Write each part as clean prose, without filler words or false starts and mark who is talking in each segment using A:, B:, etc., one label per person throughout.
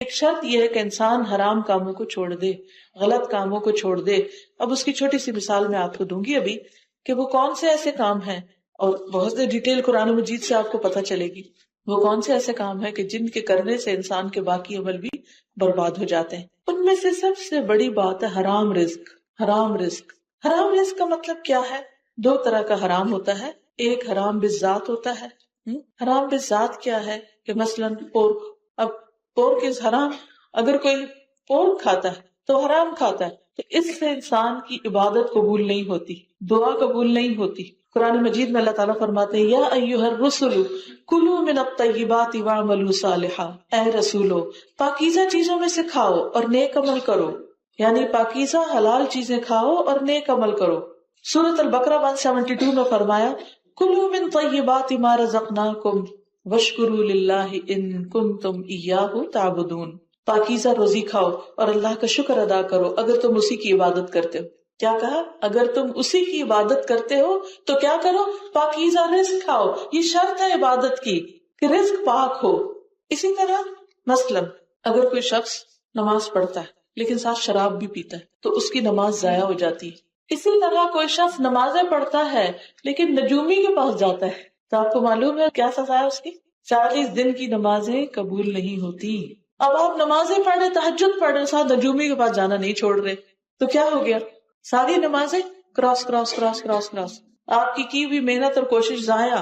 A: ایک شرط یہ ہے کہ انسان حرام کاموں کو چھوڑ دے، غلط کاموں کو چھوڑ دے. اب اس کی چھوٹی سی مثال میں آپ کو دوں گی ابھی کہ وہ کون سے ایسے کام ہیں، اور بہت سے ڈیٹیل قرآن مجید سے آپ کو پتہ چلے گی وہ کون سے ایسے کام ہیں کہ جن کے کرنے سے انسان کے باقی عمل بھی برباد ہو جاتے ہیں. ان میں سے سب سے بڑی بات ہے حرام رزق. حرام رزق، حرام رزق کا مطلب کیا ہے؟ دو طرح کا حرام ہوتا ہے. ایک حرام بالذات ہوتا ہے. حرام بالذات کیا ہے کہ مثلاً پورک. اب پورک از حرام. اگر کوئی پورک کھاتا ہے تو حرام کھاتا ہے، تو اس سے انسان کی عبادت قبول نہیں ہوتی، دعا قبول نہیں ہوتی. قرآن مجید میں اللہ تعالیٰ فرماتے ہیں یا ایھا الرسل کلوا من الطیبات واعملوا صالحا. اے رسولو پاکیزہ چیزوں میں سے کھاؤ اور نیک عمل کرو، یعنی پاکیزہ حلال چیزیں کھاؤ اور نیک عمل کرو. سورۃ البقرہ 172 میں فرمایا کلوا من طیبات ما رزقناکم واشکروا للہ ان کنتم ایاہ تعبدون. پاکیزہ روزی کھاؤ اور اللہ کا شکر ادا کرو اگر تم اسی کی عبادت کرتے ہو. کیا کہا؟ اگر تم اسی کی عبادت کرتے ہو تو کیا کرو؟ پاکیزہ رزق کھاؤ. یہ شرط ہے عبادت کی کہ رزق پاک ہو. اسی طرح مثلاً اگر کوئی شخص نماز پڑھتا ہے لیکن ساتھ شراب بھی پیتا ہے تو اس کی نماز ضائع ہو جاتی ہے. اسی طرح کوئی شخص نمازیں پڑھتا ہے لیکن نجومی کے پاس جاتا ہے تو آپ کو معلوم ہے کیا سزا ہے اس کی؟ 40 دن کی نمازیں قبول نہیں ہوتی. اب آپ نمازیں پڑھ رہے، تہجد پڑھ رہے، ساتھ نجومی کے پاس جانا نہیں چھوڑ رہے، تو کیا ہو گیا؟ ساری نمازیں cross cross cross cross cross, آپ کی ہوئی محنت اور کوشش ضائع.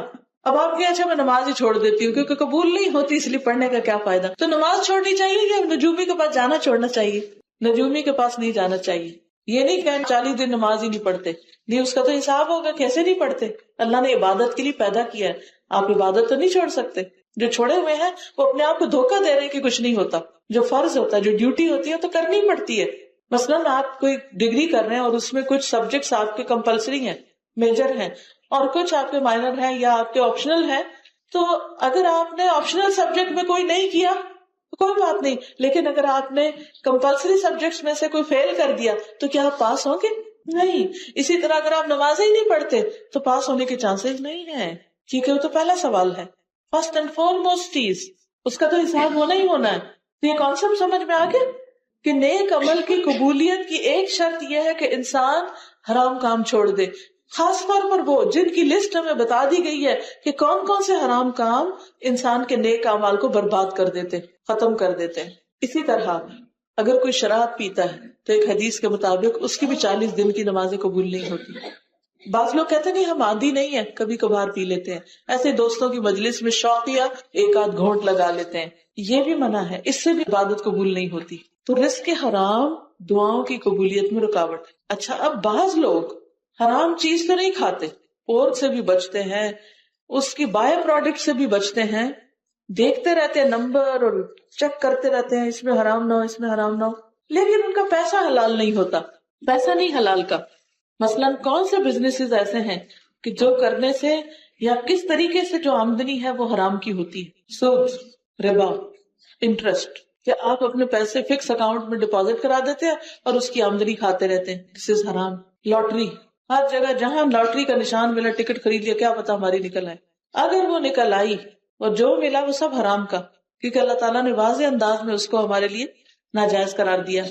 A: اب آپ کہ اچھا میں نماز ہی چھوڑ دیتی ہوں کیونکہ قبول نہیں ہوتی، اس لیے پڑھنے کا کیا فائدہ. تو نماز چھوڑنی چاہیے یا نجومی کے پاس جانا چھوڑنا چاہیے؟ نجومی کے پاس نہیں جانا چاہیے. یہ نہیں کہ 40 دن نماز ہی نہیں پڑھتے، نہیں، اس کا تو حساب ہوگا کیسے نہیں پڑھتے. اللہ نے عبادت کے لیے پیدا کیا ہے، آپ عبادت تو نہیں چھوڑ سکتے. جو چھوڑے ہوئے ہیں وہ اپنے آپ کو دھوکہ دے رہے ہیں کہ کچھ نہیں ہوتا. جو فرض ہوتا ہے، جو ڈیوٹی ہوتی ہے تو کرنی پڑتی ہے. مثلاً آپ کوئی ڈگری کر رہے ہیں اور اس میں کچھ سبجیکٹس آپ کے کمپلسری ہیں، میجر ہیں، اور کچھ آپ کے مائنر ہیں یا آپ کے آپشنل ہیں. تو اگر آپ نے آپشنل سبجیکٹ میں کوئی نہیں کیا تو کوئی بات نہیں، لیکن اگر آپ نے کمپلسری سبجیکٹس میں سے کوئی فیل کر دیا تو کیا آپ پاس ہوں گے؟ نہیں. اسی طرح اگر آپ نمازیں ہی نہیں پڑھتے تو پاس ہونے کے چانسز نہیں ہیں، کیونکہ وہ تو پہلا سوال ہے، فرسٹ اینڈ فور موسٹ چیز، اس کا تو حساب ہونا ہی ہونا ہے. تو یہ کانسیپٹ سمجھ میں آ گیا کہ نیک عمل کی قبولیت کی ایک شرط یہ ہے کہ انسان حرام کام چھوڑ دے. خاص طور پر وہ جن کی لسٹ ہمیں بتا دی گئی ہے کہ کون کون سے حرام کام انسان کے نیک اعمال کو برباد کر دیتے، ختم کر دیتے. اسی طرح اگر کوئی شراب پیتا ہے تو ایک حدیث کے مطابق اس کی بھی 40 دن کی نمازیں قبول نہیں ہوتی. بعض لوگ کہتے ہیں نہیں ہم عادی نہیں ہیں، کبھی کبھار پی لیتے ہیں، ایسے دوستوں کی مجلس میں شوقیہ ایک آدھ گھونٹ لگا لیتے ہیں. یہ بھی منع ہے، اس سے بھی عبادت قبول نہیں ہوتی. تو رزق حرام دعاؤں کی قبولیت میں رکاوٹ. اچھا، اب بعض لوگ حرام چیز تو نہیں کھاتے، پورک سے بھی بچتے ہیں، اس کی بائی پروڈکٹ سے بھی بچتے ہیں، دیکھتے رہتے ہیں نمبر اور چیک کرتے رہتے ہیں اس میں حرام نہ ہو، اس میں حرام نہ ہو، لیکن ان کا پیسہ حلال نہیں ہوتا، پیسہ نہیں حلال کا. مثلاً کون سے بزنسز ایسے ہیں کہ جو کرنے سے یا کس طریقے سے جو آمدنی ہے وہ حرام کی ہوتی ہے؟ سود، ربا، انٹرسٹ، کہ آپ اپنے پیسے فکس اکاؤنٹ میں ڈپازٹ کرا دیتے ہیں اور اس کی آمدنی کھاتے رہتے ہیں. دس از حرام. لاٹری، ہر جگہ جہاں لاٹری کا نشان ملا ٹکٹ خرید لیا، کیا پتا ہماری نکل آئے. اگر وہ نکل آئی اور جو ملا وہ سب حرام کا، کیونکہ اللہ تعالیٰ نے واضح انداز میں اس کو ہمارے لیے ناجائز قرار دیا.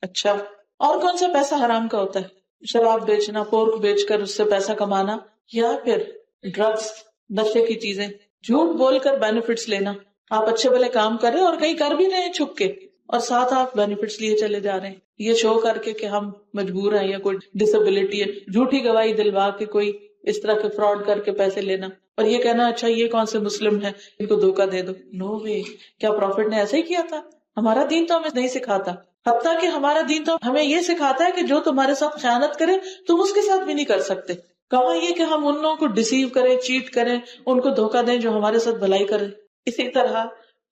A: اچھا، اور کون سا پیسہ حرام کا ہوتا ہے؟ شراب بیچنا، پورک بیچ کر اس سے پیسہ کمانا، یا پھر ڈرگس، نشے کی چیزیں، جھوٹ بول کر بینیفٹس لینا. آپ اچھے بھلے کام کر رہے ہیں اور کہیں کر بھی رہے ہیں چھپ کے، اور ساتھ آپ بینیفٹس لیے چلے جا رہے ہیں، یہ شو کر کے کہ ہم مجبور ہیں یا کوئی ڈسیبلٹی ہے، جھوٹی گواہی دلوا کے کوئی اس طرح کے فراڈ کر کے پیسے لینا، اور یہ کہنا اچھا یہ کون سے مسلم ہیں ان کو دھوکہ دے دو. نو وے. کیا پروفٹ نے ایسے ہی کیا تھا؟ ہمارا دین تو ہمیں نہیں سکھاتا. حتیٰ کہ ہمارا دین تو ہمیں یہ سکھاتا ہے کہ جو تمہارے ساتھ خیانت کرے تم اس کے ساتھ بھی نہیں کر سکتے. کہاں یہ کہ ہم ان لوگوں کو ڈسیو کریں، چیٹ کریں، ان کو دھوکہ دیں جو ہمارے ساتھ بھلائی کرے. اسی طرح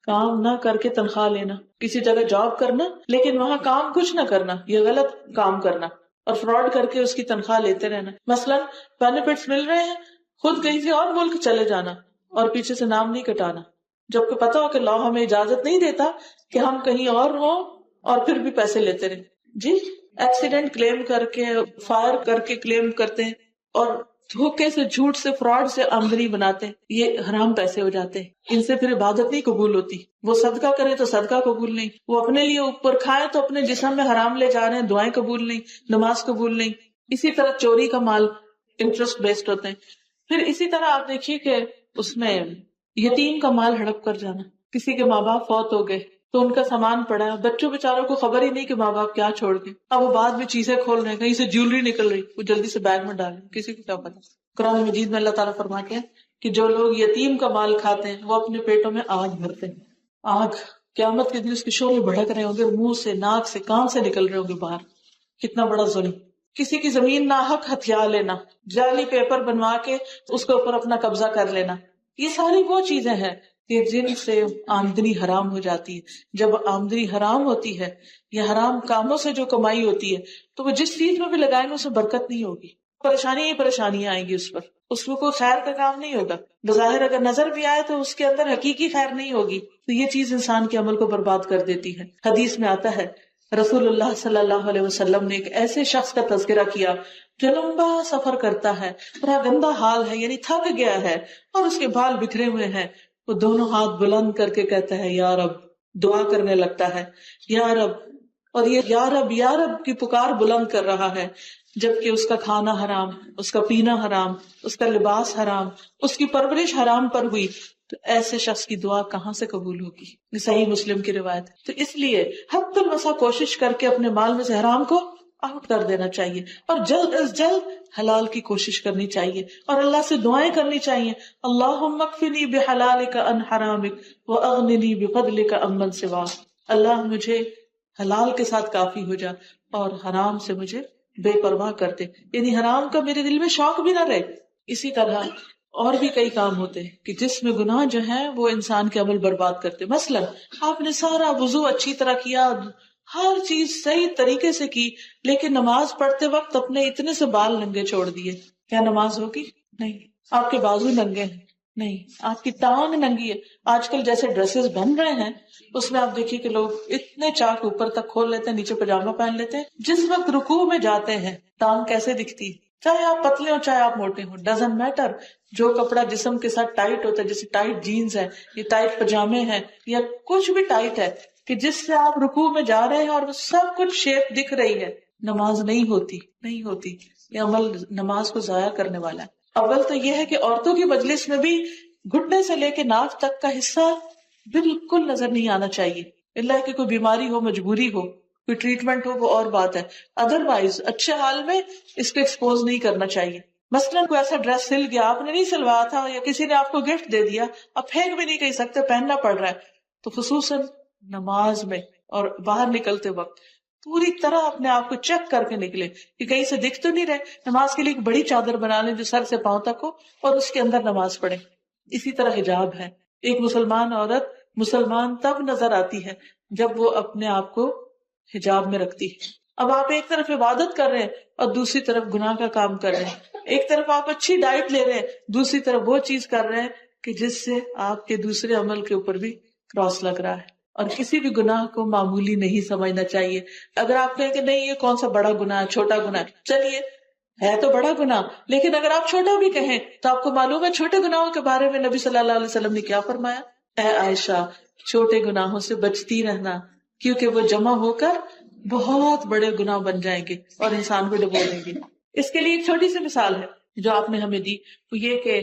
A: کام نہ کر کے تنخواہ لینا، کسی جگہ جاب کرنا لیکن وہاں کام کچھ نہ کرنا، یہ غلط کام کرنا، اور فراڈ کر کے اس کی تنخواہ لیتے رہنا. مثلا بینیفٹس مل رہے ہیں، خود کہیں سے اور ملک چلے جانا اور پیچھے سے نام نہیں کٹانا، جبکہ پتا ہو کہ لا ہمیں اجازت نہیں دیتا کہ ہم کہیں اور ہوں اور پھر بھی پیسے لیتے رہے. جی، ایکسیڈنٹ کلیم کر کے، فائر کر کے کلیم کرتے ہیں اور دھوکے سے، جھوٹ سے، فراڈ سے آمدنی بناتے ہیں، یہ حرام پیسے ہو جاتے ہیں، ان سے پھر عبادت نہیں قبول ہوتی. وہ صدقہ کرے تو صدقہ قبول نہیں، وہ اپنے لیے اوپر کھائے تو اپنے جسم میں حرام لے جا رہے ہیں، دعائیں قبول نہیں، نماز قبول نہیں. اسی طرح چوری کا مال انٹرسٹ بیسڈ ہوتے ہیں. پھر اسی طرح آپ دیکھیے کہ اس میں یتیم کا مال ہڑپ کر جانا. کسی کے ماں باپ فوت ہو گئے تو ان کا سامان پڑا ہے، بچوں بیچاروں کو خبر ہی نہیں کہ ماں باپ کیا چھوڑ گئے، اب وہ بعد میں چیزیں کھول رہے ہیں، کہیں سے جیولری نکل رہی، وہ جلدی سے بیگ میں ڈالیں، کسی کو کیا پتا. قرآن مجید میں اللہ تعالیٰ فرماتے ہیں کہ جو لوگ یتیم کا مال کھاتے ہیں وہ اپنے پیٹوں میں آگ بھرتے ہیں. آگ قیامت کے دن اس کے شعلے بھڑک رہے ہوں گے، منہ سے، ناک سے، کان سے نکل رہے ہوں گے باہر. کتنا بڑا ظلم. کسی کی زمین ناحق ہتھیا لینا، جعلی پیپر بنوا کے اس کے اوپر اپنا قبضہ کر لینا، یہ ساری وہ چیزیں ہیں کہ جن سے آمدنی حرام ہو جاتی ہے. جب آمدنی حرام ہوتی ہے یا حرام کاموں سے جو کمائی ہوتی ہے تو وہ جس چیز میں بھی لگائیں گے اس میں برکت نہیں ہوگی، پریشانی ہی پریشانیاں آئیں گی اس پر، اس میں کوئی خیر کا کام نہیں ہوگا. بظاہر اگر نظر بھی آئے تو اس کے اندر حقیقی خیر نہیں ہوگی. تو یہ چیز انسان کے عمل کو برباد کر دیتی ہے. حدیث میں آتا ہے رسول اللہ صلی اللہ علیہ وسلم نے ایک ایسے شخص کا تذکرہ کیا جو لمبا سفر کرتا ہے، بڑا گندا حال ہے، یعنی تھک گیا ہے اور اس کے بال بکھرے ہوئے ہیں. وہ دونوں ہاتھ بلند کر کے کہتا ہے یا رب، دعا کرنے لگتا ہے یا رب، اور یہ یا رب یا رب کی پکار بلند کر رہا ہے، جبکہ اس کا کھانا حرام، اس کا پینا حرام، اس کا لباس حرام، اس کی پرورش حرام پر ہوئی. تو ایسے شخص کی دعا کہاں سے قبول ہوگی؟ یہ صحیح مسلم کی روایت. تو اس لیے حد المسا کوشش کر کے اپنے مال میں سے حرام کو آؤٹ کر دینا چاہیے، اور جلد از جلد حلال کی کوشش کرنی چاہیے، اور اللہ سے دعائیں کرنی چاہیے. اللہم اکفنی بحلالک عن حرامک واغننی بفضلک عمن سواک. اللہ مجھے حلال کے ساتھ کافی ہو جا اور حرام سے مجھے بے پرواہ کرتے، یعنی حرام کا میرے دل میں شوق بھی نہ رہے. اسی طرح اور بھی کئی کام ہوتے ہیں کہ جس میں گناہ جو ہیں وہ انسان کے عمل برباد کرتے. مثلا آپ نے سارا وضو اچھی طرح کیا، ہر چیز صحیح طریقے سے کی، لیکن نماز پڑھتے وقت اپنے اتنے سے بال ننگے چھوڑ دیے، کیا نماز ہوگی؟ نہیں. آپ کے بازو ننگے ہیں؟ نہیں. آپ کی ٹانگ ننگی ہے. آج کل جیسے ڈریسز بن رہے ہیں اس میں آپ دیکھیے کہ لوگ اتنے چاک اوپر تک کھول لیتے ہیں، نیچے پاجامہ پہن لیتے ہیں. جس وقت رکوع میں جاتے ہیں ٹانگ کیسے دکھتی ہے، چاہے آپ پتلے ہو چاہے آپ موٹے ہو، ڈزنٹ میٹر. جو کپڑا جسم کے ساتھ ٹائٹ ہوتا ہے، جیسے ٹائٹ جینز ہے، یہ ٹائٹ پجامے ہیں، یا کچھ بھی ٹائٹ ہے کہ جس سے آپ رکوع میں جا رہے ہیں اور وہ سب کچھ شیپ دکھ رہی ہے، نماز نہیں ہوتی. یہ عمل نماز کو ضائع کرنے والا ہے. اول تو یہ ہے کہ عورتوں کی مجلس میں بھی گھٹنے سے لے کے ناک تک کا حصہ بالکل نظر نہیں آنا چاہیے، اللہ کہ کوئی بیماری ہو، مجبوری ہو، کوئی ٹریٹمنٹ ہو، وہ اور بات ہے. ادروائز اچھے حال میں اس کو ایکسپوز نہیں کرنا چاہیے. مثلاً کوئی ایسا ڈریس سل گیا، آپ نے نہیں سلوایا تھا، یا کسی نے آپ کو گفٹ دے دیا، اب پھینک بھی نہیں کہہ سکتے، پہننا پڑ رہا ہے، تو خصوصاً نماز میں اور باہر نکلتے وقت پوری طرح اپنے آپ کو چیک کر کے نکلے کہ کہیں سے دکھ تو نہیں رہے. نماز کے لیے ایک بڑی چادر بنا لیں جو سر سے پاؤں تک ہو اور اس کے اندر نماز پڑھیں. اسی طرح حجاب ہے. ایک مسلمان عورت مسلمان تب نظر آتی ہے جب وہ اپنے آپ کو حجاب میں رکھتی ہے. اب آپ ایک طرف عبادت کر رہے ہیں اور دوسری طرف گناہ کا کام کر رہے ہیں. ایک طرف آپ اچھی ڈائٹ لے رہے ہیں، دوسری طرف وہ چیز کر رہے ہیں کہ جس سے آپ کے دوسرے عمل کے اوپر بھی کراس لگ رہا ہے. اور کسی بھی گناہ کو معمولی نہیں سمجھنا چاہیے. اگر آپ کہیں کہ نہیں یہ کون سا بڑا گناہ ہے، چھوٹا گناہ ہے، چلیے ہے تو بڑا گناہ، لیکن اگر آپ چھوٹا بھی کہیں تو آپ کو معلوم ہے چھوٹے گناہوں کے بارے میں نبی صلی اللہ علیہ وسلم نے کیا فرمایا؟ اے عائشہ، چھوٹے گناہوں سے بچتی رہنا، کیونکہ وہ جمع ہو کر بہت بڑے گناہ بن جائیں گے اور انسان کو ڈبو دیں گے. اس کے لیے ایک چھوٹی سی مثال ہے جو آپ نے ہمیں دی، وہ یہ کہ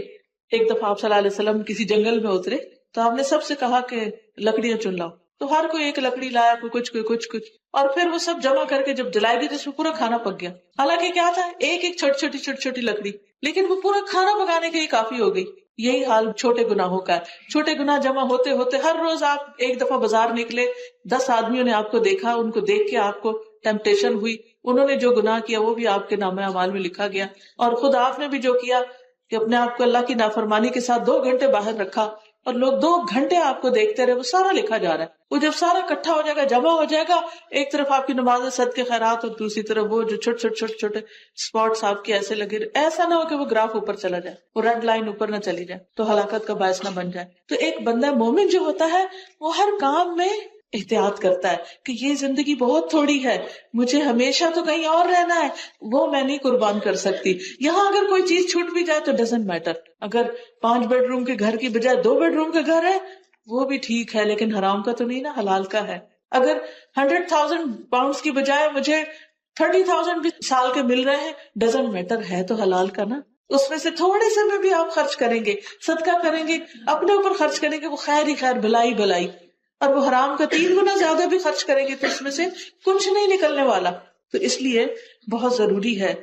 A: ایک دفعہ آپ صلی اللہ علیہ وسلم کسی جنگل میں اترے تو آپ نے سب سے کہا کہ لکڑیاں چن لاؤ. تو ہر کوئی ایک لکڑی لایا، کوئی کچھ، اور پھر وہ سب جمع کر کے جب جلائی گئی تو اس میں پورا کھانا پک گیا. حالانکہ کیا تھا، ایک چھوٹی لکڑی، لیکن وہ پورا کھانا پکانے کے لیے کافی ہو گئی. یہی حال چھوٹے گناہوں کا ہے. چھوٹے گناہ جمع ہوتے ہوتے ہر روز آپ ایک دفعہ بازار نکلے، 10 آدمیوں نے آپ کو دیکھا، ان کو دیکھ کے آپ کو ٹیمپٹیشن ہوئی، انہوں نے جو گناہ کیا وہ بھی آپ کے نامہ اعمال میں لکھا گیا، اور خود آپ نے بھی جو کیا کہ اپنے آپ کو اللہ کی نافرمانی کے ساتھ 2 گھنٹے باہر رکھا اور لوگ 2 گھنٹے آپ کو دیکھتے رہے، وہ سارا لکھا جا رہا ہے. وہ جب سارا اکٹھا ہو جائے گا، جمع ہو جائے گا، ایک طرف آپ کی نماز صدقے خیرات اور دوسری طرف وہ جو چھوٹے اسپاٹس آپ کے ایسے لگے، ایسا نہ ہو کہ وہ گراف اوپر چلا جائے، وہ ریڈ لائن اوپر نہ چلی جائے تو ہلاکت کا باعث نہ بن جائے. تو ایک بندہ مومن جو ہوتا ہے وہ ہر کام میں احتیاط کرتا ہے کہ یہ زندگی بہت تھوڑی ہے, مجھے ہمیشہ تو کہیں اور رہنا ہے, وہ میں نہیں قربان کر سکتی. یہاں اگر کوئی چیز چھوٹ بھی جائے تو ڈزنٹ میٹر, اگر 5 بیڈ روم کے گھر کی بجائے 2 بیڈ روم کا گھر ہے وہ بھی ٹھیک ہے, لیکن حرام کا تو نہیں نا, حلال کا ہے. اگر 100,000 پاؤنڈز کی بجائے مجھے 30,000 بھی سال کے مل رہے ہیں, ڈزنٹ میٹر, ہے تو حلال کا نا. اس میں سے تھوڑے سے میں بھی آپ خرچ کریں گے, صدقہ کریں گے, اپنے اوپر خرچ کریں گے, وہ خیر ہی خیر, بھلائی بھلائی. اور وہ حرام کا 3 گنا زیادہ بھی خرچ کریں گے تو اس میں سے کچھ نہیں نکلنے والا. تو اس لیے بہت ضروری ہے,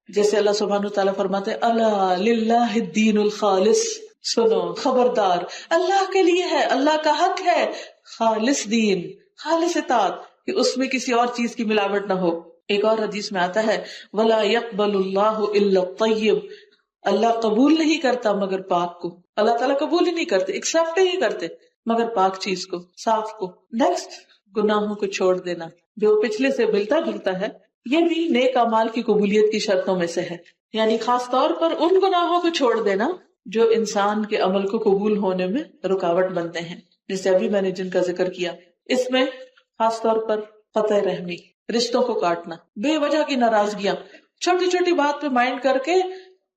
A: جیسے اللہ سبحانہ وتعالیٰ فرماتے ہیں الا للہ الدین الخالص, سنو خبردار, اللہ کے لیے ہے, اللہ کا حق ہے خالص دین, خالص اطاعت, کہ اس میں کسی اور چیز کی ملاوٹ نہ ہو. ایک اور حدیث میں آتا ہے ولا يقبل اللہ الا الطیب, اللہ قبول نہیں کرتا مگر پاک کو. اللہ تعالیٰ قبول ہی نہیں کرتے, ایکسپٹ نہیں کرتے مگر پاک چیز کو, صاف کو. نیکسٹ, گناہوں کو چھوڑ دینا, جو پچھلے سے ملتا جلتا ہے. یہ بھی نیک اعمال کی قبولیت کی شرطوں میں سے ہے, یعنی خاص طور پر ان گناہوں کو چھوڑ دینا جو انسان کے عمل کو قبول ہونے میں رکاوٹ بنتے ہیں, جیسے ابھی میں نے جن کا ذکر کیا. اس میں خاص طور پر قطع رحمی, رشتوں کو کاٹنا, بے وجہ کی ناراضگیاں, چھوٹی چھوٹی بات پہ مائنڈ کر کے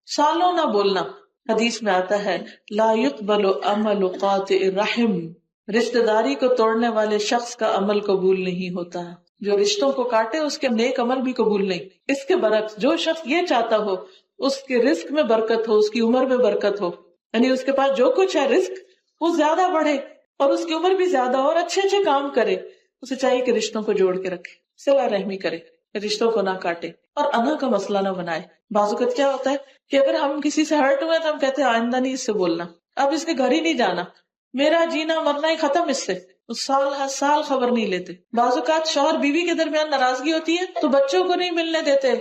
A: سالوں نہ بولنا. حدیث میں آتا ہے لا يقبل عمل قاطع الرحم, رشتہ داری کو توڑنے والے شخص کا عمل قبول نہیں ہوتا. جو رشتوں کو کاٹے اس کے نیک عمل بھی قبول نہیں. اس کے برعکس جو شخص یہ چاہتا ہو اس کے رزق میں برکت ہو, اس کی عمر میں برکت ہو, یعنی اس کے پاس جو کچھ ہے رزق وہ زیادہ بڑھے اور اس کی عمر بھی زیادہ اور اچھے اچھے کام کرے, اسے چاہیے کہ رشتوں کو جوڑ کے رکھے, صلہ رحمی کرے, رشتوں کو نہ کاٹے اور انا کا مسئلہ نہ بنائے. بعض اوقات کیا ہوتا ہے کہ اگر ہم کسی سے ہرٹ ہوئے تو ہم کہتے ہیں آئندہ نہیں اس سے بولنا, اب اس کے گھر ہی نہیں جانا, میرا جینا مرنا ہی ختم اس سے. سال ہر سال خبر نہیں لیتے. بعض اوقات شوہر بیوی کے درمیان ناراضگی ہوتی ہے تو بچوں کو نہیں ملنے دیتے.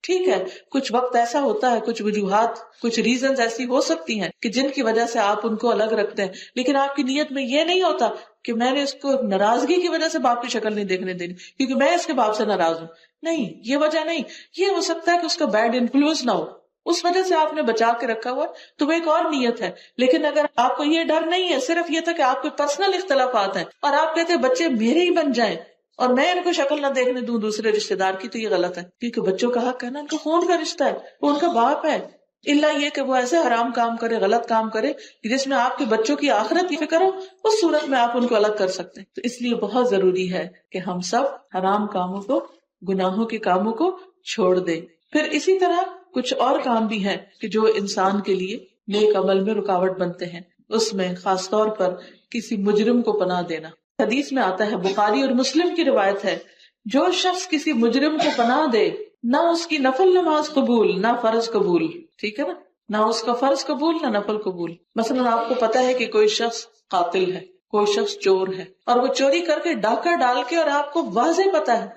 A: ٹھیک ہے, کچھ وقت ایسا ہوتا ہے, کچھ وجوہات, کچھ ریزنز ایسی ہو سکتی ہیں کہ جن کی وجہ سے آپ ان کو الگ رکھتے ہیں, لیکن آپ کی نیت میں یہ نہیں ہوتا کہ میں نے اس کو ناراضگی کی وجہ سے باپ کی شکل نہیں دیکھنے دینی کیونکہ میں اس کے باپ سے ناراض ہوں. نہیں, یہ وجہ نہیں. یہ ہو سکتا ہے کہ اس کا بیڈ انفلوئنس نہ ہو, اس وجہ سے آپ نے بچا کے رکھا ہوا, تو وہ ایک اور نیت ہے. لیکن اگر آپ کو یہ ڈر نہیں ہے, صرف یہ تھا کہ آپ کے پرسنل اختلافات ہیں اور آپ کہتے ہیں بچے میرے ہی بن جائیں اور میں ان کو شکل نہ دیکھنے دوں دوسرے رشتے دار کی, تو یہ غلط ہے. کیونکہ بچوں کا حق ہے نا, ان کا خون کا رشتہ ہے, وہ ان کا باپ ہے. اللہ یہ کہ وہ ایسے حرام کام کرے, غلط کام کرے جس میں آپ کے بچوں کی آخرت کی فکر ہو, اس صورت میں آپ ان کو الگ کر سکتے ہیں. تو اس لیے بہت ضروری ہے کہ ہم سب حرام کاموں کو, گناہوں کے کاموں کو چھوڑ دیں. پھر اسی طرح کچھ اور کام بھی ہیں کہ جو انسان کے لیے نیک عمل میں رکاوٹ بنتے ہیں. اس میں خاص طور پر کسی مجرم کو پناہ دینا. حدیث میں آتا ہے, بخاری اور مسلم کی روایت ہے, جو شخص کسی مجرم کو پناہ دے نہ اس کی نفل نماز قبول نہ فرض قبول. ٹھیک ہے نا, نہ اس کا فرض قبول نہ نفل قبول. مثلا آپ کو پتا ہے کہ کوئی شخص قاتل ہے, کوئی شخص چور ہے, اور وہ چوری کر کے ڈاکہ ڈال کے, اور آپ کو واضح پتا ہے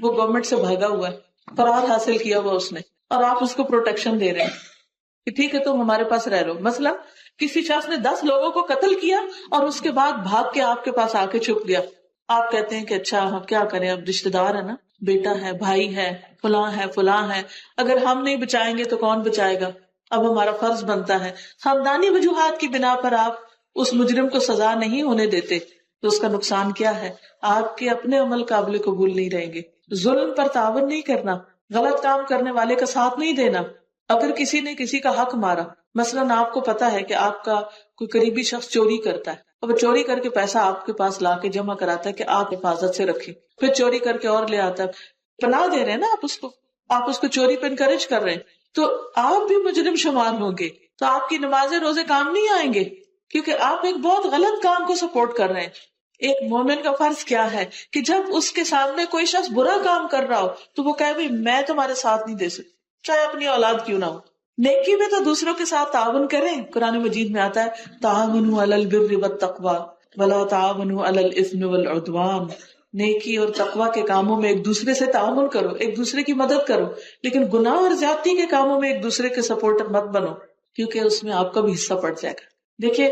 A: وہ گورنمنٹ سے بھاگا ہوا ہے, فرار حاصل کیا ہوا اس نے, اور آپ اس کو پروٹیکشن دے رہے ہیں کہ ٹھیک ہے تم ہمارے پاس رہ لو. مثلا کسی شخص نے 10 لوگوں کو قتل کیا اور اس کے بعد بھاگ کے آپ کے پاس آ کے چھپ گیا. آپ کہتے ہیں کہ اچھا ہم کیا کریں, اب رشتے دار ہے نا, بیٹا ہے, بھائی ہے, فلاں ہے, اگر ہم نہیں بچائیں گے تو کون بچائے گا, اب ہمارا فرض بنتا ہے. خاندانی وجوہات کی بنا پر آپ اس مجرم کو سزا نہیں ہونے دیتے تو اس کا نقصان کیا ہے, آپ کے اپنے عمل قابل قبول نہیں رہیں گے. ظلم پر تعاون نہیں کرنا, غلط کام کرنے والے کا ساتھ نہیں دینا. اگر کسی نے کسی کا حق مارا, مثلاً آپ کو پتا ہے کہ آپ کا کوئی قریبی شخص چوری کرتا ہے, اور وہ چوری کر کے پیسہ آپ کے پاس لا کے جمع کراتا ہے کہ آپ حفاظت سے رکھیں, پھر چوری کر کے اور لے آتا ہے, پناہ دے رہے ہیں نا آپ اس کو چوری پہ انکریج کر رہے ہیں, تو آپ بھی مجرم شمار ہوں گے. تو آپ کی نمازیں روزے کام نہیں آئیں گے کیونکہ آپ ایک بہت غلط کام کو سپورٹ کر رہے ہیں. ایک مومن کا فرض کیا ہے کہ جب اس کے سامنے کوئی شخص برا کام کر رہا ہو تو وہ کہے میں تمہارے ساتھ نہیں دے سکتی, چاہے اپنی اولاد کیوں نہ ہو. نیکی میں تو دوسروں کے ساتھ تعاون کریں. قرآن مجید میں آتا ہے تعاونوا علی البر والتقوی ولا تعاونوا علی الاثم والعدوان. نیکی اور تقوی کے کاموں میں ایک دوسرے سے تعاون کرو, ایک دوسرے کی مدد کرو, لیکن گناہ اور زیادتی کے کاموں میں ایک دوسرے کے سپورٹر مت بنو کیونکہ اس میں آپ کا بھی حصہ پڑ جائے گا. دیکھیے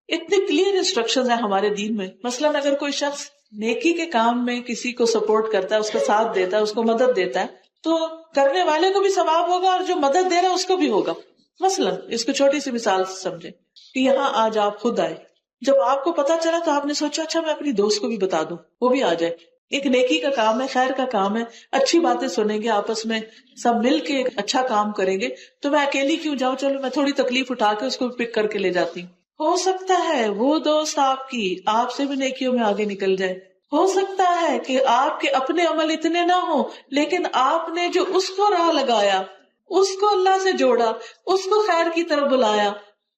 A: اتنے کلیئر انسٹرکشنز ہیں ہمارے دین میں. مثلاً اگر کوئی شخص نیکی کے کام میں کسی کو سپورٹ کرتا ہے, اس کا ساتھ دیتا ہے, اس کو مدد دیتا ہے, تو کرنے والے کو بھی ثواب ہوگا اور جو مدد دے رہا ہے اس کو بھی ہوگا. مثلاً اس کو چھوٹی سی مثال سے سمجھیں کہ یہاں آج آپ خود آئے جب آپ کو پتا چلا تو آپ نے سوچا اچھا میں اپنی دوست کو بھی بتا دوں، وہ بھی آ جائے. ایک نیکی کا کام ہے، خیر کا کام ہے، اچھی باتیں سنیں گے، آپس میں سب مل کے ایک اچھا کام کریں گے. تو میں اکیلی کیوں جاؤں، چلو میں تھوڑی تکلیف اٹھا کے اس کو پک کر کے لے جاتی ہوں. ہو سکتا ہے وہ دوست آپ کی آپ سے بھی نیکیوں میں آگے نکل جائے. ہو سکتا ہے کہ آپ کے اپنے عمل اتنے نہ ہوں، لیکن آپ نے جو اس کو راہ لگایا، اس کو اللہ سے جوڑا، اس کو خیر کی طرف بلایا،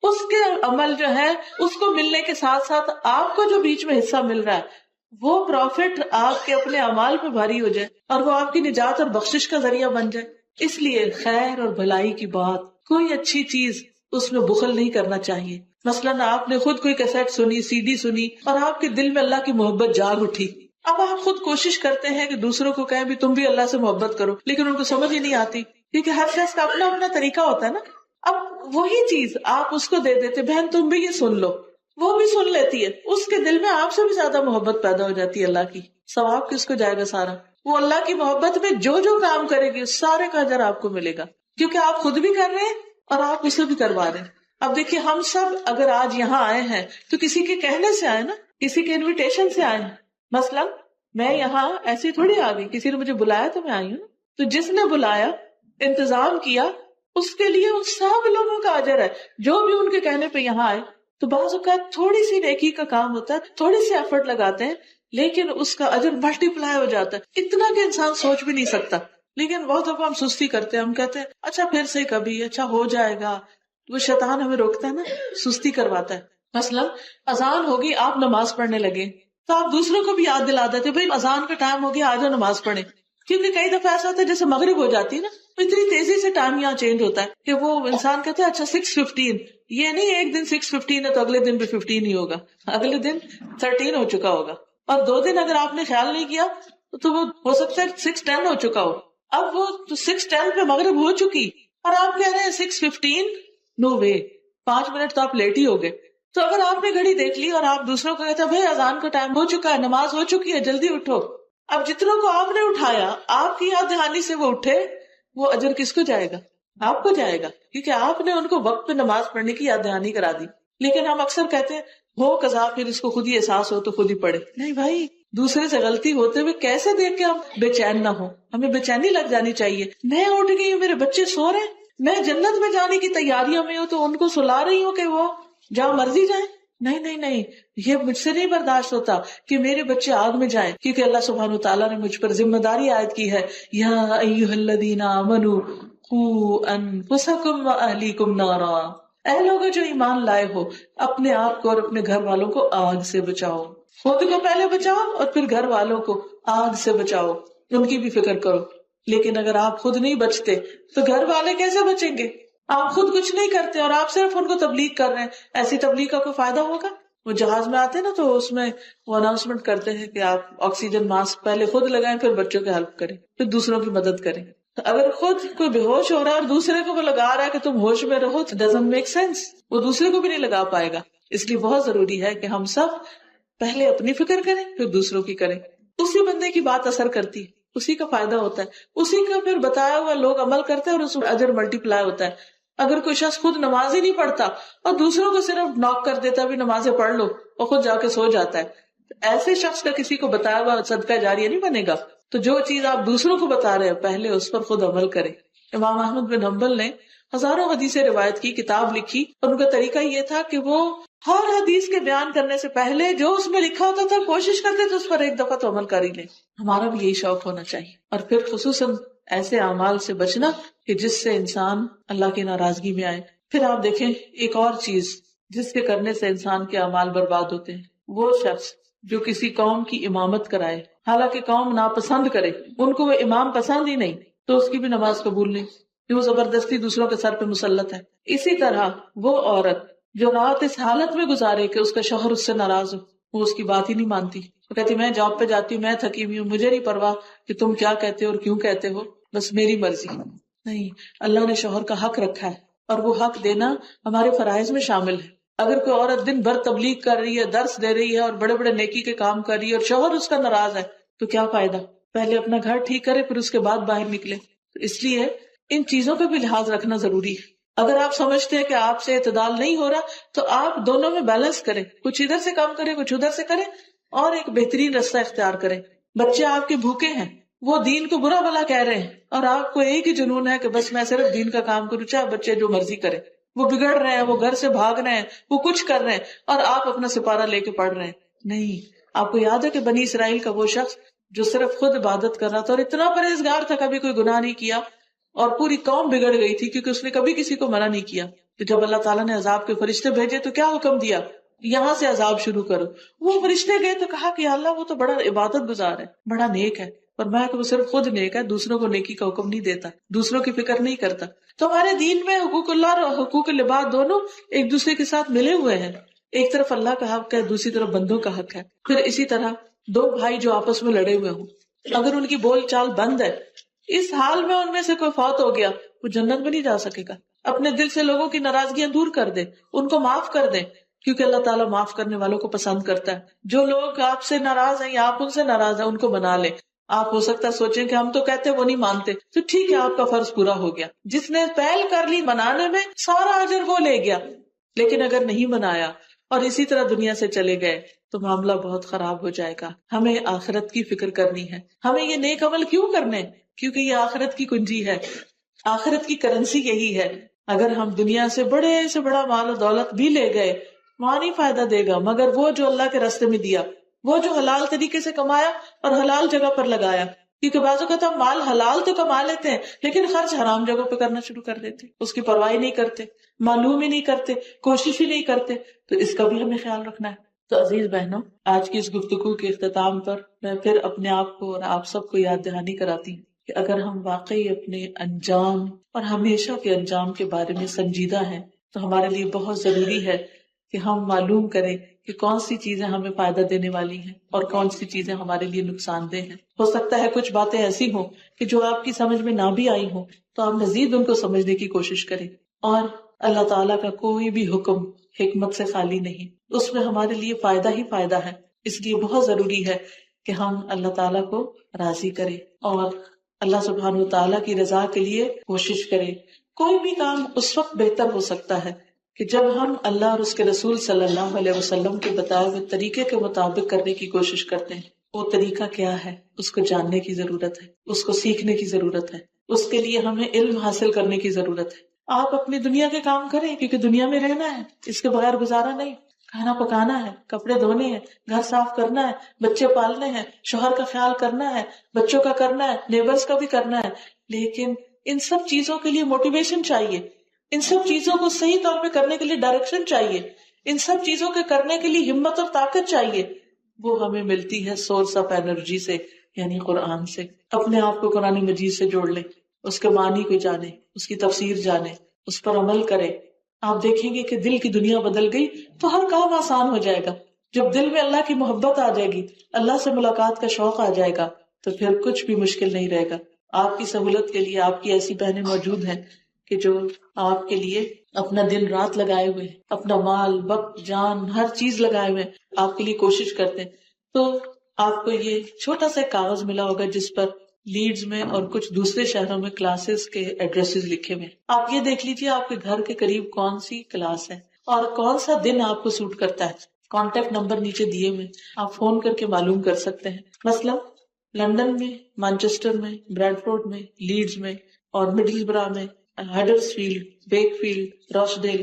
A: اس کے عمل جو ہے اس کو ملنے کے ساتھ ساتھ آپ کو جو بیچ میں حصہ مل رہا ہے، وہ پروفٹ آپ کے اپنے اعمال پہ بھاری ہو جائے اور وہ آپ کی نجات اور بخشش کا ذریعہ بن جائے. اس لیے خیر اور بھلائی کی بات، کوئی اچھی چیز اس میں بخل نہیں کرنا چاہیے. مثلاً آپ نے خود کوئی کیسٹ سنی، سی ڈی سنی، اور آپ کے دل میں اللہ کی محبت جاگ اٹھی. اب آپ خود کوشش کرتے ہیں کہ دوسروں کو کہیں بھی تم بھی اللہ سے محبت کرو، لیکن ان کو سمجھ ہی نہیں آتی، کیونکہ ہر شخص کا اپنا اپنا طریقہ ہوتا ہے نا. اب وہی چیز آپ اس کو دے دیتے، بہن تم بھی یہ سن لو، وہ بھی سن لیتی ہے، اس کے دل میں آپ سے بھی زیادہ محبت پیدا ہو جاتی ہے اللہ کی. ثواب کس کو جائے گا سارا؟ وہ اللہ کی محبت میں جو جو کام کرے گی اس سارے کا اجر آپ کو ملے گا، کیونکہ آپ خود بھی کر رہے ہیں اور آپ اسے بھی کروا رہے ہیں. اب دیکھیے ہم سب اگر آج یہاں آئے ہیں تو کسی کے کہنے سے آئے نا، کسی کے انویٹیشن سے آئے ہیں. مثلا میں یہاں ایسی تھوڑی آ گئی، کسی نے مجھے بلایا تو میں آئی ہوں. تو جس نے بلایا، انتظام کیا، اس کے لیے ان سب لوگوں کا اجر ہے جو بھی ان کے کہنے پہ یہاں آئے. تو بعض اوقات تھوڑی سی نیکی کا کام ہوتا ہے، تھوڑی سی ایفرٹ لگاتے ہیں، لیکن اس کا اجر ملٹی پلائی ہو جاتا ہے، اتنا کہ انسان سوچ بھی نہیں سکتا. لیکن بہت دفعہ ہم سستی کرتے ہیں، ہم کہتے ہیں اچھا پھر سے کبھی، اچھا ہو جائے گا. وہ شیطان ہمیں روکتا ہے نا، سستی کرواتا ہے. مثلا اذان ہوگی، آپ نماز پڑھنے لگے تو آپ دوسروں کو بھی یاد دلا دیتے بھائی اذان کا ٹائم ہو گیا، آ جاؤ نماز پڑھیں. کیونکہ کئی دفعہ ایسا ہوتا ہے جیسے مغرب ہو جاتی ہے نا، اتنی تیزی سے ٹائم یہاں چینج ہوتا ہے کہ وہ انسان کہتا ہے اچھا 6:15. یہ نہیں ایک دن 6:15 ہے تو اگلے دن بھی 15 ہی ہوگا، اگلے دن 13 ہو چکا ہوگا، اور 2 دن اگر آپ نے خیال نہیں کیا تو وہ ہو سکتا ہے 6:10 ہو چکا ہو. اب وہ 6:10 پہ مغرب ہو چکی اور آپ کہہ رہے ہیں 6:15. نو وے، 5 منٹ تو آپ لیٹ ہی ہو گئے. تو اگر آپ نے گھڑی دیکھ لی اور آپ دوسروں کو کہتے بھائی اذان کا ٹائم ہو چکا ہے، نماز ہو چکی ہے، جلدی اٹھو. اب جتنوں کو آپ نے اٹھایا، آپ کی یاد دہانی سے وہ اٹھے، وہ اجر کس کو جائے گا؟ آپ کو جائے گا، کیونکہ آپ نے ان کو وقت پہ نماز پڑھنے کی یاد دہانی کرا دی. لیکن ہم اکثر کہتے ہیں ہو قضا، پھر اس کو خود ہی احساس ہو تو خود ہی پڑھے. نہیں بھائی، دوسرے سے غلطی ہوتے ہوئے کیسے دیکھ کے ہم بے چین نہ ہو؟ ہمیں بے چینی لگ جانی چاہیے. میں اٹھ گئی ہوں، میرے بچے سو رہے ہیں، میں جنت میں جانے کی تیاریوں میں ہوں تو ان کو سلا رہی ہوں کہ وہ جہاں مرضی جائیں. نہیں نہیں نہیں، یہ مجھ سے نہیں برداشت ہوتا کہ میرے بچے آگ میں جائیں، کیونکہ اللہ سبحانہ وتعالیٰ نے مجھ پر ذمہ داری عائد کی ہے. یا ایھا الذین آمنوا قوا انفسکم واہلیکم نارا، اے لوگوں جو ایمان لائے ہو، اپنے آپ کو اور اپنے گھر والوں کو آگ سے بچاؤ. خود کو پہلے بچاؤ اور پھر گھر والوں کو آگ سے بچاؤ، ان کی بھی فکر کرو. لیکن اگر آپ خود نہیں بچتے تو گھر والے کیسے بچیں گے؟ آپ خود کچھ نہیں کرتے اور آپ صرف ان کو تبلیغ کر رہے ہیں، ایسی تبلیغ کا کوئی فائدہ ہوگا؟ وہ جہاز میں آتے ہیں نا تو اس میں وہ اناؤنسمنٹ کرتے ہیں کہ آپ آکسیجن ماسک پہلے خود لگائیں، پھر بچوں کی ہیلپ کریں، پھر دوسروں کی مدد کریں. اگر خود کوئی بے ہوش ہو رہا ہے اور دوسرے کو وہ لگا رہا ہے کہ تم ہوش میں رہو، تو ڈزنٹ میک سینس، وہ دوسرے کو بھی نہیں لگا پائے گا. اس لیے بہت ضروری ہے کہ ہم سب پہلے اپنی فکر کریں پھر دوسروں کی کریں. اسی بندے کی بات اثر کرتی ہے، اسی کا فائدہ ہوتا ہے، اسی کا پھر بتایا ہوا لوگ عمل کرتے ہیں اور اس میں اجر ملٹی پلائی ہوتا ہے. اگر کوئی شخص خود نماز ہی نہیں پڑھتا اور دوسروں کو صرف ناک کر دیتا بھی نمازیں پڑھ لو اور خود جا کے سو جاتا ہے، ایسے شخص کا کسی کو بتایا ہوا صدقہ جاریہ نہیں بنے گا. تو جو چیز آپ دوسروں کو بتا رہے ہیں پہلے اس پر خود عمل کریں. امام احمد بن حنبل نے ہزاروں حدیثیں روایت کی، کتاب لکھی، اور ان کا طریقہ یہ تھا کہ وہ ہر حدیث کے بیان کرنے سے پہلے جو اس میں لکھا ہوتا تھا کوشش کرتے تھے اس پر ایک دفعہ تو عمل کر ہی لیں. ہمارا بھی یہی شوق ہونا چاہیے. اور پھر خصوصاً ایسے اعمال سے بچنا کہ جس سے انسان اللہ کی ناراضگی میں آئے. پھر آپ دیکھیں ایک اور چیز جس کے کرنے سے انسان کے اعمال برباد ہوتے ہیں، وہ شخص جو کسی قوم کی امامت کرائے، حالانکہ قوم ناپسند کرے، ان کو وہ امام پسند ہی نہیں، تو اس کی بھی نماز قبول نہیں، کہ وہ زبردستی دوسروں کے سر پہ مسلط ہے. اسی طرح وہ عورت جو رات اس حالت میں گزارے کہ اس کا شوہر اس سے ناراض ہو، وہ اس کی بات ہی نہیں مانتی، وہ کہتی میں جاب پہ جاتی ہوں، میں تھکی ہوئی ہوں، مجھے نہیں پرواہ کہ تم کیا کہتے ہو اور کیوں کہتے ہو، بس میری مرضی. نہیں، اللہ نے شوہر کا حق رکھا ہے اور وہ حق دینا ہمارے فرائض میں شامل ہے. اگر کوئی عورت دن بھر تبلیغ کر رہی ہے، درس دے رہی ہے اور بڑے بڑے نیکی کے کام کر رہی ہے اور شوہر اس کا ناراض ہے، تو کیا فائدہ؟ پہلے اپنا گھر ٹھیک کرے پھر اس کے بعد باہر نکلے. تو اس لیے ان چیزوں کا بھی لحاظ رکھنا ضروری ہے. اگر آپ سمجھتے ہیں کہ آپ سے اعتدال نہیں ہو رہا تو آپ دونوں میں بیلنس کریں، کچھ ادھر سے کام کریں کچھ ادھر سے کریں اور ایک بہترین رستہ اختیار کریں. بچے آپ کے بھوکے ہیں، وہ دین کو برا بھلا کہہ رہے ہیں اور آپ کو ایک ہی جنون ہے کہ بس میں صرف دین کا کام کروں، چاہے بچے جو مرضی کریں. وہ بگڑ رہے ہیں، وہ گھر سے بھاگ رہے ہیں، وہ کچھ کر رہے ہیں اور آپ اپنا سپارہ لے کے پڑھ رہے ہیں. نہیں، آپ کو یاد ہے کہ بنی اسرائیل کا وہ شخص جو صرف خود عبادت کر رہا تھا اور اتنا پرہیزگار تھا، کبھی کوئی گناہ نہیں کیا، اور پوری قوم بگڑ گئی تھی کیونکہ اس نے کبھی کسی کو منع نہیں کیا. تو جب اللہ تعالیٰ نے عذاب کے فرشتے بھیجے تو کیا حکم دیا؟ یہاں سے عذاب شروع کرو. وہ فرشتے گئے تو کہا کہ اللہ وہ تو بڑا عبادت گزار ہے، بڑا نیک ہے، اور میں کہ وہ صرف خود نیک ہے، دوسروں کو نیکی کا حکم نہیں دیتا، دوسروں کی فکر نہیں کرتا. تو ہمارے دین میں حقوق اللہ اور حقوق العباد دونوں ایک دوسرے کے ساتھ ملے ہوئے ہیں. ایک طرف اللہ کا حق ہے، دوسری طرف بندوں کا حق ہے. پھر اسی طرح دو بھائی جو آپس میں لڑے ہوئے ہوں، اگر ان کی بول چال بند ہے، اس حال میں ان میں سے کوئی فوت ہو گیا، وہ جنت میں نہیں جا سکے گا. اپنے دل سے لوگوں کی ناراضگیاں دور کر دے، ان کو معاف کر دیں، کیونکہ اللہ تعالیٰ معاف کرنے والوں کو پسند کرتا ہے. جو لوگ آپ سے ناراض ہیں یا آپ ان سے ناراض ہیں، ان کو منا لیں. آپ ہو سکتا ہے سوچیں کہ ہم تو کہتے وہ نہیں مانتے، تو ٹھیک ہے، آپ کا فرض پورا ہو گیا. جس نے پہل کر لی منانے میں، سارا اجر وہ لے گیا. لیکن اگر نہیں منایا اور اسی طرح دنیا سے چلے گئے تو معاملہ بہت خراب ہو جائے گا. ہمیں آخرت کی فکر کرنی ہے. ہمیں یہ نیک عمل کیوں کرنے؟ کیونکہ یہ آخرت کی کنجی ہے، آخرت کی کرنسی یہی ہے. اگر ہم دنیا سے بڑے سے بڑا مال و دولت بھی لے گئے، وہاں نہیں فائدہ دے گا، مگر وہ جو اللہ کے راستے میں دیا، وہ جو حلال طریقے سے کمایا اور حلال جگہ پر لگایا. کیونکہ بعض اوقات ہم مال حلال تو کما لیتے ہیں لیکن خرچ حرام جگہوں پہ کرنا شروع کر دیتے، اس کی پرواہ نہیں کرتے، معلوم ہی نہیں کرتے، کوشش ہی نہیں کرتے. تو اس کا بھی ہمیں خیال رکھنا ہے. تو عزیز بہنوں، آج کی اس گفتگو کے اختتام پر میں پھر اپنے آپ کو اور آپ سب کو یاد دہانی کراتی ہوں کہ اگر ہم واقعی اپنے انجام اور ہمیشہ کے انجام کے بارے میں سنجیدہ ہیں تو ہمارے لیے بہت ضروری ہے کہ ہم معلوم کریں کہ کون سی چیزیں ہمیں فائدہ دینے والی ہیں اور کون سی چیزیں ہمارے لیے نقصان دہ ہیں. ہو سکتا ہے کچھ باتیں ایسی ہوں کہ جو آپ کی سمجھ میں نہ بھی آئی ہوں، تو آپ مزید ان کو سمجھنے کی کوشش کریں. اور اللہ تعالیٰ کا کوئی بھی حکم حکمت سے خالی نہیں، اس میں ہمارے لیے فائدہ ہی فائدہ ہے. اس لیے بہت ضروری ہے کہ ہم اللہ تعالیٰ کو راضی کریں اور اللہ سبحانہ و تعالیٰ کی رضا کے لیے کوشش کریں. کوئی بھی کام اس وقت بہتر ہو سکتا ہے کہ جب ہم اللہ اور اس کے رسول صلی اللہ علیہ وسلم کے بتائے ہوئے طریقے کے مطابق کرنے کی کوشش کرتے ہیں. وہ طریقہ کیا ہے، اس کو جاننے کی ضرورت ہے، اس کو سیکھنے کی ضرورت ہے، اس کے لیے ہمیں علم حاصل کرنے کی ضرورت ہے. آپ اپنی دنیا کے کام کریں کیونکہ دنیا میں رہنا ہے، اس کے بغیر گزارا نہیں. کھانا پکانا ہے، کپڑے دھونے ہیں، گھر صاف کرنا ہے، بچے پالنے ہیں، شوہر کا خیال کرنا ہے، بچوں کا کرنا ہے، نیبرز کا بھی کرنا ہے. لیکن ان سب چیزوں کے لیے موٹیویشن چاہیے، ان سب چیزوں کو صحیح طور پہ کرنے کے لیے ڈائریکشن چاہیے، ان سب چیزوں کے کرنے کے لیے ہمت اور طاقت چاہیے. وہ ہمیں ملتی ہے سورس آف انرجی سے، یعنی قرآن سے. اپنے آپ کو قرآن مجید سے جوڑ لیں، اس کے معنی کو جانے، اس کی تفسیر جانے، اس پر عمل کرے. آپ دیکھیں گے کہ دل کی دنیا بدل گئی تو ہر کام آسان ہو جائے گا. جب دل میں اللہ کی محبت آ جائے گی، اللہ سے ملاقات کا شوق آ جائے گا، تو پھر کچھ بھی مشکل نہیں رہے گا. آپ کی سہولت کے لیے آپ کی ایسی بہنیں موجود ہیں کہ جو آپ کے لیے اپنا دن رات لگائے ہوئے، اپنا مال وقت جان ہر چیز لگائے ہوئے آپ کے لیے کوشش کرتے ہیں. تو آپ کو یہ چھوٹا سا کاغذ ملا ہوگا جس پر لیڈز میں اور کچھ دوسرے شہروں میں کلاسز کے ایڈریسز لکھے ہوئے. آپ یہ دیکھ لیجیے آپ کے گھر کے قریب کون سی کلاس ہے اور کون سا دن آپ کو سوٹ کرتا ہے. کانٹیکٹ نمبر نیچے دیے ہوئے، آپ فون کر کے معلوم کر سکتے ہیں. مثلا لندن میں، مانچسٹر میں، بریڈ فورڈ میں، لیڈز میں اور مڈل برا میں، ہڈرس فیلڈ، بیک فیلڈ، روچ ڈیل،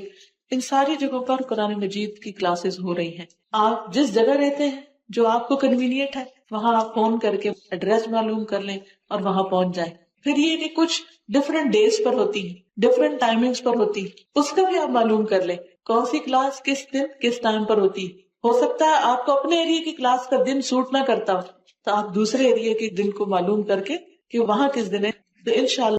A: ان ساری جگہوں پر قرآن مجید کی کلاسز ہو رہی ہیں. آپ جس جگہ رہتے ہیں جو آپ کو کنوینئنٹ ہے وہاں آپ فون کر کے ایڈریس معلوم کر لیں اور وہاں پہنچ جائیں. پھر یہ کہ کچھ ڈفرینٹ ڈیز پر ہوتی ہیں، ڈفرینٹ ٹائمنگز پر ہوتی ہے، اس کا بھی آپ معلوم کر لیں کون سی کلاس کس دن کس ٹائم پر ہوتی ہے. ہو سکتا ہے آپ کو اپنے ایریا کی کلاس کا دن سوٹ نہ کرتا ہو، تو آپ دوسرے ایریا کے دن کو معلوم کر کے کہ وہاں کس دن ہے، تو انشاءاللہ